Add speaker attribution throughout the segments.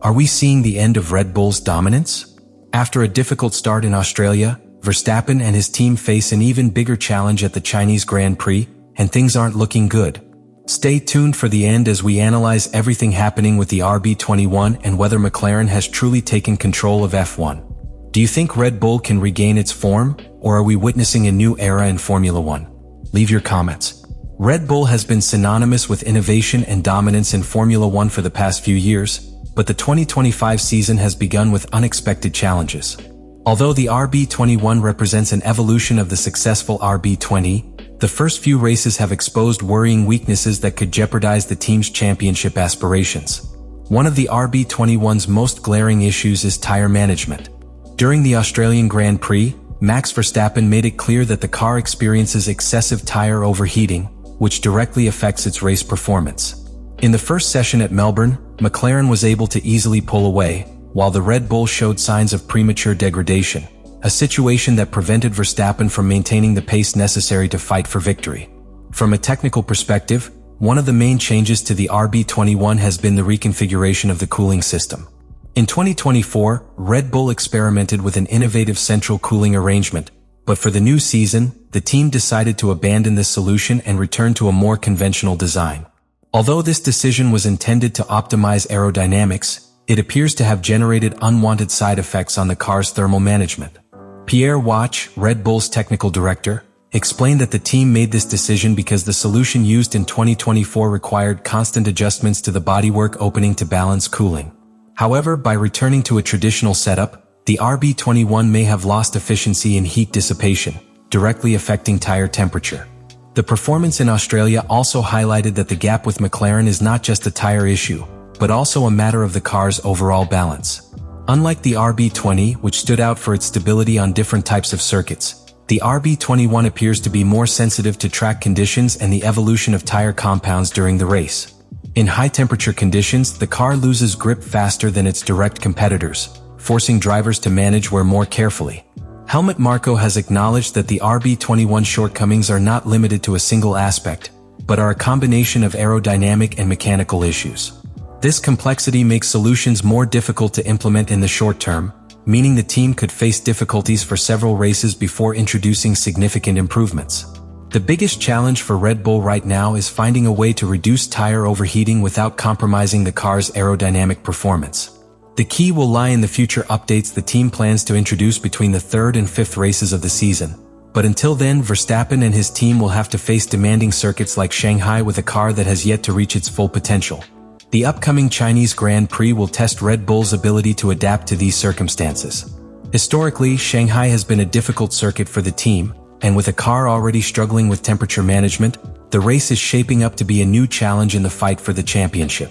Speaker 1: Are we seeing the end of Red Bull's dominance? After a difficult start in Australia, Verstappen and his team face an even bigger challenge at the Chinese Grand Prix, and things aren't looking good. Stay tuned for the end as we analyze everything happening with the RB21 and whether McLaren has truly taken control of F1. Do you think Red Bull can regain its form, or are we witnessing a new era in Formula One? Leave your comments. Red Bull has been synonymous with innovation and dominance in Formula One for the past few years, but the 2025 season has begun with unexpected challenges. Although the RB21 represents an evolution of the successful RB20, the first few races have exposed worrying weaknesses that could jeopardize the team's championship aspirations. One of the RB21's most glaring issues is tire management. During the Australian Grand Prix, Max Verstappen made it clear that the car experiences excessive tire overheating, which directly affects its race performance. In the first session at Melbourne, McLaren was able to easily pull away, while the Red Bull showed signs of premature degradation, a situation that prevented Verstappen from maintaining the pace necessary to fight for victory. From a technical perspective, one of the main changes to the RB21 has been the reconfiguration of the cooling system. In 2024, Red Bull experimented with an innovative central cooling arrangement, but for the new season, the team decided to abandon this solution and return to a more conventional design. Although this decision was intended to optimize aerodynamics, it appears to have generated unwanted side effects on the car's thermal management. Pierre Wach, Red Bull's technical director, explained that the team made this decision because the solution used in 2024 required constant adjustments to the bodywork opening to balance cooling. However, by returning to a traditional setup, the RB21 may have lost efficiency in heat dissipation, directly affecting tire temperature. The performance in Australia also highlighted that the gap with McLaren is not just a tire issue, but also a matter of the car's overall balance. Unlike the RB20, which stood out for its stability on different types of circuits, the RB21 appears to be more sensitive to track conditions and the evolution of tire compounds during the race. In high-temperature conditions, the car loses grip faster than its direct competitors, forcing drivers to manage wear more carefully. Helmut Marko has acknowledged that the RB21 shortcomings are not limited to a single aspect, but are a combination of aerodynamic and mechanical issues. This complexity makes solutions more difficult to implement in the short term, meaning the team could face difficulties for several races before introducing significant improvements. The biggest challenge for Red Bull right now is finding a way to reduce tire overheating without compromising the car's aerodynamic performance. The key will lie in the future updates the team plans to introduce between the third and fifth races of the season. But until then, Verstappen and his team will have to face demanding circuits like Shanghai with a car that has yet to reach its full potential. The upcoming Chinese Grand Prix will test Red Bull's ability to adapt to these circumstances. Historically, Shanghai has been a difficult circuit for the team, and with a car already struggling with temperature management, the race is shaping up to be a new challenge in the fight for the championship.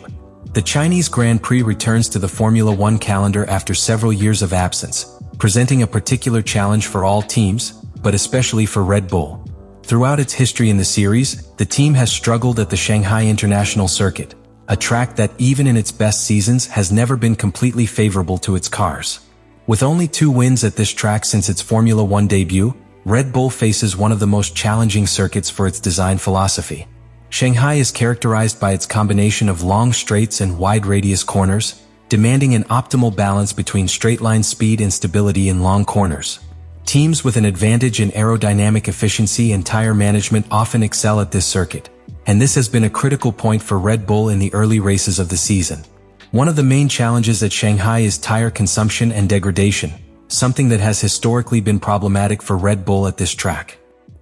Speaker 1: The Chinese Grand Prix returns to the Formula One calendar after several years of absence, presenting a particular challenge for all teams, but especially for Red Bull. Throughout its history in the series, the team has struggled at the Shanghai International Circuit, a track that even in its best seasons has never been completely favorable to its cars. With only 2 wins at this track since its Formula One debut, Red Bull faces one of the most challenging circuits for its design philosophy. Shanghai is characterized by its combination of long straights and wide radius corners, demanding an optimal balance between straight-line speed and stability in long corners. Teams with an advantage in aerodynamic efficiency and tire management often excel at this circuit, and this has been a critical point for Red Bull in the early races of the season. One of the main challenges at Shanghai is tire consumption and degradation, something that has historically been problematic for Red Bull at this track.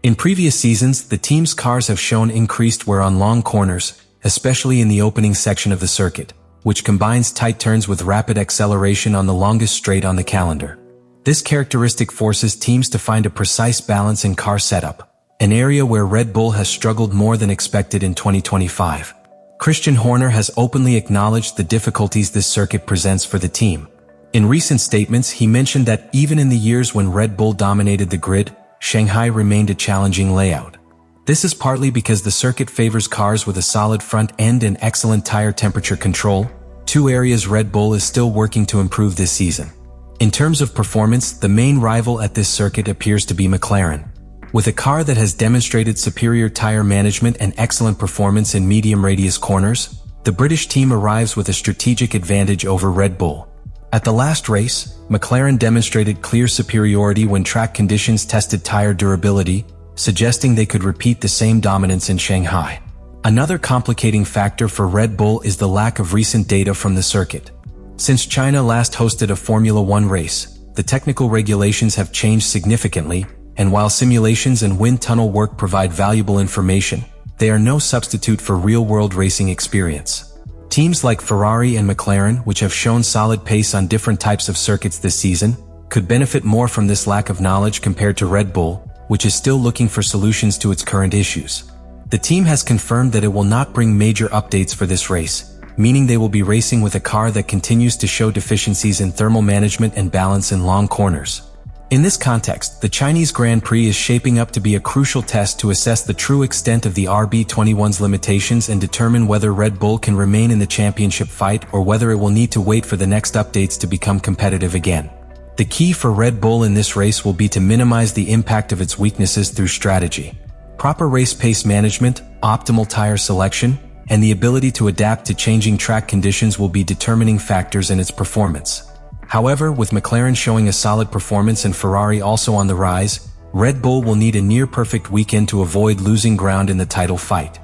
Speaker 1: In previous seasons, the team's cars have shown increased wear on long corners, especially in the opening section of the circuit, which combines tight turns with rapid acceleration on the longest straight on the calendar. This characteristic forces teams to find a precise balance in car setup, an area where Red Bull has struggled more than expected in 2025. Christian Horner has openly acknowledged the difficulties this circuit presents for the team. In recent statements, he mentioned that even in the years when Red Bull dominated the grid, Shanghai remained a challenging layout. This is partly because the circuit favors cars with a solid front end and excellent tire temperature control, 2 areas Red Bull is still working to improve this season. In terms of performance, the main rival at this circuit appears to be McLaren. With a car that has demonstrated superior tire management and excellent performance in medium radius corners, the British team arrives with a strategic advantage over Red Bull. At the last race, McLaren demonstrated clear superiority when track conditions tested tire durability, suggesting they could repeat the same dominance in Shanghai. Another complicating factor for Red Bull is the lack of recent data from the circuit. Since China last hosted a Formula One race, the technical regulations have changed significantly, and while simulations and wind tunnel work provide valuable information, they are no substitute for real-world racing experience. Teams like Ferrari and McLaren, which have shown solid pace on different types of circuits this season, could benefit more from this lack of knowledge compared to Red Bull, which is still looking for solutions to its current issues. The team has confirmed that it will not bring major updates for this race, meaning they will be racing with a car that continues to show deficiencies in thermal management and balance in long corners. In this context, the Chinese Grand Prix is shaping up to be a crucial test to assess the true extent of the RB21's limitations and determine whether Red Bull can remain in the championship fight or whether it will need to wait for the next updates to become competitive again. The key for Red Bull in this race will be to minimize the impact of its weaknesses through strategy. Proper race pace management, optimal tire selection, and the ability to adapt to changing track conditions will be determining factors in its performance. However, with McLaren showing a solid performance and Ferrari also on the rise, Red Bull will need a near-perfect weekend to avoid losing ground in the title fight.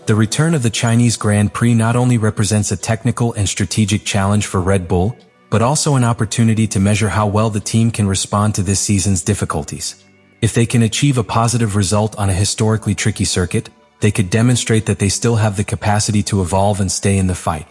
Speaker 1: The return of the Chinese Grand Prix not only represents a technical and strategic challenge for Red Bull, but also an opportunity to measure how well the team can respond to this season's difficulties. If they can achieve a positive result on a historically tricky circuit, they could demonstrate that they still have the capacity to evolve and stay in the fight.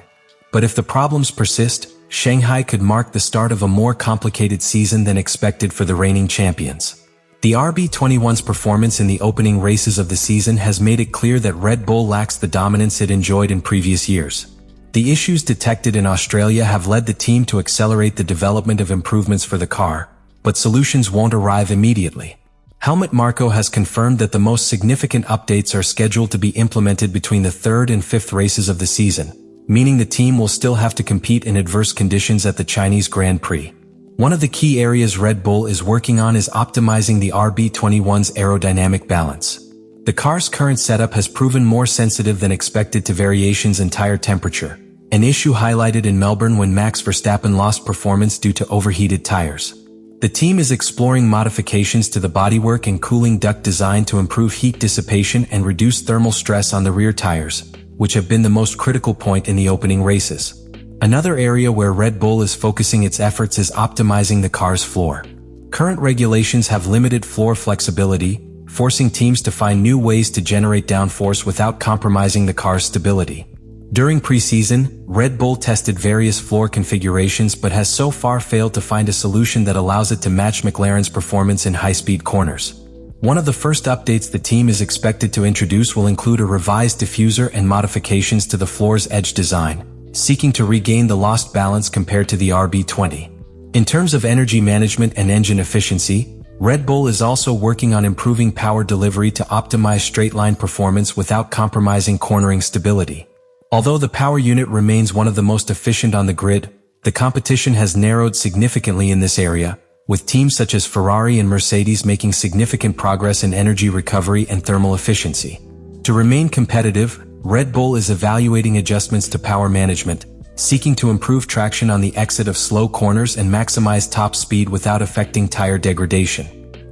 Speaker 1: But if the problems persist, Shanghai could mark the start of a more complicated season than expected for the reigning champions. The RB21's performance in the opening races of the season has made it clear that Red Bull lacks the dominance it enjoyed in previous years. The issues detected in Australia have led the team to accelerate the development of improvements for the car, but solutions won't arrive immediately. Helmut Marko has confirmed that the most significant updates are scheduled to be implemented between the third and fifth races of the season, meaning the team will still have to compete in adverse conditions at the Chinese Grand Prix. One of the key areas Red Bull is working on is optimizing the RB21's aerodynamic balance. The car's current setup has proven more sensitive than expected to variations in tire temperature, an issue highlighted in Melbourne when Max Verstappen lost performance due to overheated tires. The team is exploring modifications to the bodywork and cooling duct design to improve heat dissipation and reduce thermal stress on the rear tires, which have been the most critical point in the opening races. Another area where Red Bull is focusing its efforts is optimizing the car's floor. Current regulations have limited floor flexibility, forcing teams to find new ways to generate downforce without compromising the car's stability. During preseason, Red Bull tested various floor configurations but has so far failed to find a solution that allows it to match McLaren's performance in high-speed corners. One of the first updates the team is expected to introduce will include a revised diffuser and modifications to the floor's edge design, seeking to regain the lost balance compared to the RB20. In terms of energy management and engine efficiency, Red Bull is also working on improving power delivery to optimize straight-line performance without compromising cornering stability. Although the power unit remains one of the most efficient on the grid, the competition has narrowed significantly in this area, with teams such as Ferrari and Mercedes making significant progress in energy recovery and thermal efficiency. To remain competitive, Red Bull is evaluating adjustments to power management, seeking to improve traction on the exit of slow corners and maximize top speed without affecting tire degradation.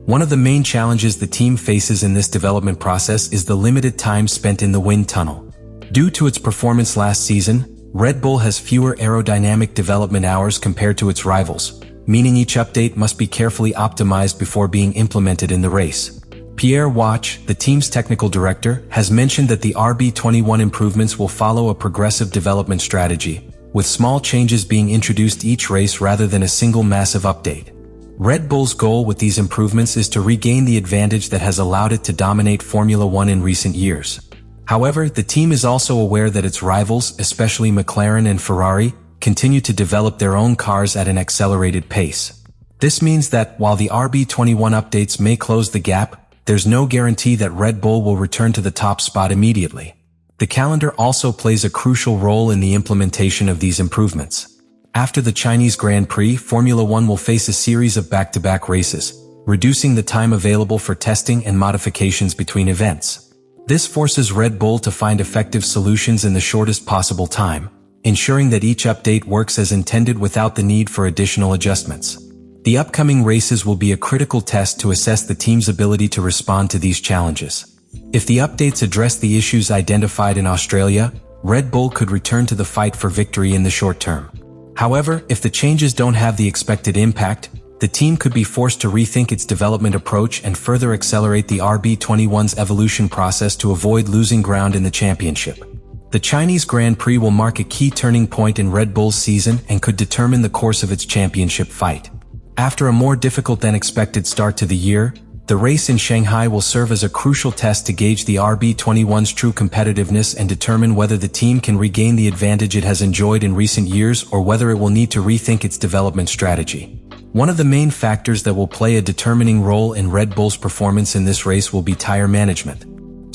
Speaker 1: One of the main challenges the team faces in this development process is the limited time spent in the wind tunnel. Due to its performance last season, Red Bull has fewer aerodynamic development hours compared to its rivals, meaning each update must be carefully optimized before being implemented in the race. Pierre Wach, the team's technical director, has mentioned that the RB21 improvements will follow a progressive development strategy, with small changes being introduced each race rather than a single massive update. Red Bull's goal with these improvements is to regain the advantage that has allowed it to dominate Formula One in recent years. However, the team is also aware that its rivals, especially McLaren and Ferrari, continue to develop their own cars at an accelerated pace. This means that, while the RB21 updates may close the gap, there's no guarantee that Red Bull will return to the top spot immediately. The calendar also plays a crucial role in the implementation of these improvements. After the Chinese Grand Prix, Formula One will face a series of back-to-back races, reducing the time available for testing and modifications between events. This forces Red Bull to find effective solutions in the shortest possible time, ensuring that each update works as intended without the need for additional adjustments. The upcoming races will be a critical test to assess the team's ability to respond to these challenges. If the updates address the issues identified in Australia, Red Bull could return to the fight for victory in the short term. However, if the changes don't have the expected impact, the team could be forced to rethink its development approach and further accelerate the RB21's evolution process to avoid losing ground in the championship. The Chinese Grand Prix will mark a key turning point in Red Bull's season and could determine the course of its championship fight. After a more difficult than expected start to the year, the race in Shanghai will serve as a crucial test to gauge the RB21's true competitiveness and determine whether the team can regain the advantage it has enjoyed in recent years or whether it will need to rethink its development strategy. One of the main factors that will play a determining role in Red Bull's performance in this race will be tire management.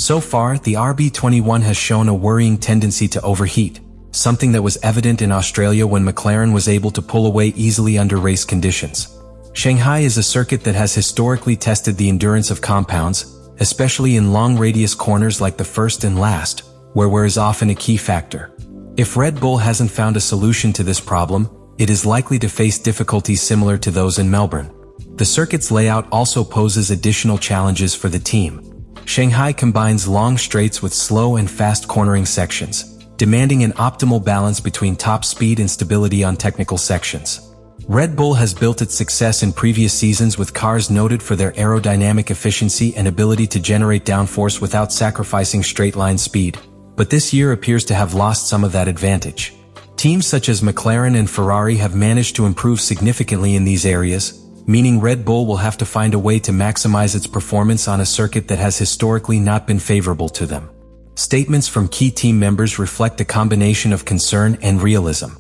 Speaker 1: So far, the RB21 has shown a worrying tendency to overheat, something that was evident in Australia when McLaren was able to pull away easily under race conditions. Shanghai is a circuit that has historically tested the endurance of compounds, especially in long-radius corners like the first and last, where wear is often a key factor. If Red Bull hasn't found a solution to this problem, it is likely to face difficulties similar to those in Melbourne. The circuit's layout also poses additional challenges for the team. Shanghai combines long straights with slow and fast cornering sections, demanding an optimal balance between top speed and stability on technical sections. Red Bull has built its success in previous seasons with cars noted for their aerodynamic efficiency and ability to generate downforce without sacrificing straight-line speed, but this year appears to have lost some of that advantage. Teams such as McLaren and Ferrari have managed to improve significantly in these areas, meaning Red Bull will have to find a way to maximize its performance on a circuit that has historically not been favorable to them. Statements from key team members reflect a combination of concern and realism.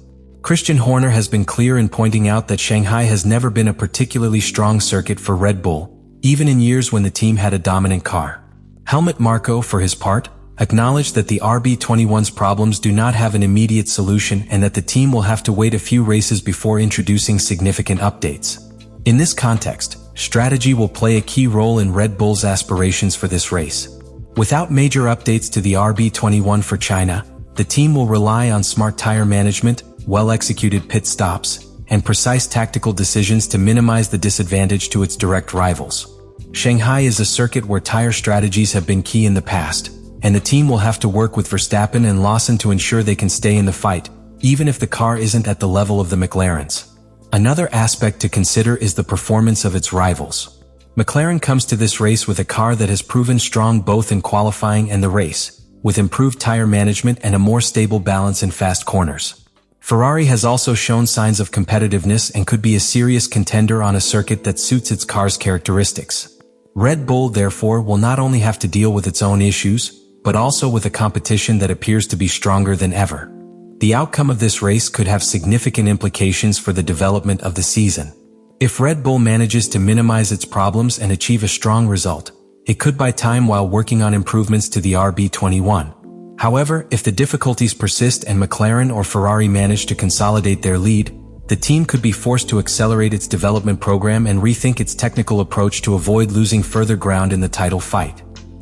Speaker 1: Christian Horner has been clear in pointing out that Shanghai has never been a particularly strong circuit for Red Bull, even in years when the team had a dominant car. Helmut Marko, for his part, acknowledged that the RB21's problems do not have an immediate solution and that the team will have to wait a few races before introducing significant updates. In this context, strategy will play a key role in Red Bull's aspirations for this race. Without major updates to the RB21 for China, the team will rely on smart tire management, well-executed pit stops, and precise tactical decisions to minimize the disadvantage to its direct rivals. Shanghai is a circuit where tire strategies have been key in the past, and the team will have to work with Verstappen and Lawson to ensure they can stay in the fight, even if the car isn't at the level of the McLarens. Another aspect to consider is the performance of its rivals. McLaren comes to this race with a car that has proven strong both in qualifying and the race, with improved tire management and a more stable balance in fast corners. Ferrari has also shown signs of competitiveness and could be a serious contender on a circuit that suits its car's characteristics. Red Bull, therefore, will not only have to deal with its own issues, but also with a competition that appears to be stronger than ever. The outcome of this race could have significant implications for the development of the season. If Red Bull manages to minimize its problems and achieve a strong result, it could buy time while working on improvements to the RB21. However, if the difficulties persist and McLaren or Ferrari manage to consolidate their lead, the team could be forced to accelerate its development program and rethink its technical approach to avoid losing further ground in the title fight.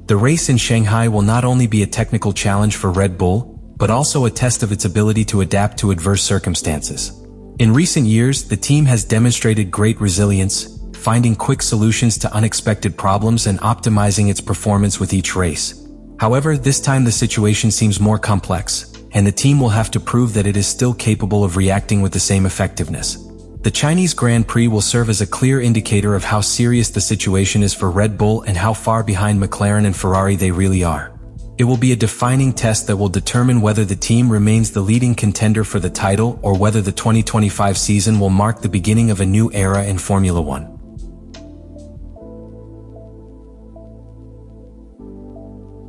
Speaker 1: The race in Shanghai will not only be a technical challenge for Red Bull, but also a test of its ability to adapt to adverse circumstances. In recent years, the team has demonstrated great resilience, finding quick solutions to unexpected problems and optimizing its performance with each race. However, this time the situation seems more complex, and the team will have to prove that it is still capable of reacting with the same effectiveness. The Chinese Grand Prix will serve as a clear indicator of how serious the situation is for Red Bull and how far behind McLaren and Ferrari they really are. It will be a defining test that will determine whether the team remains the leading contender for the title or whether the 2025 season will mark the beginning of a new era in Formula One.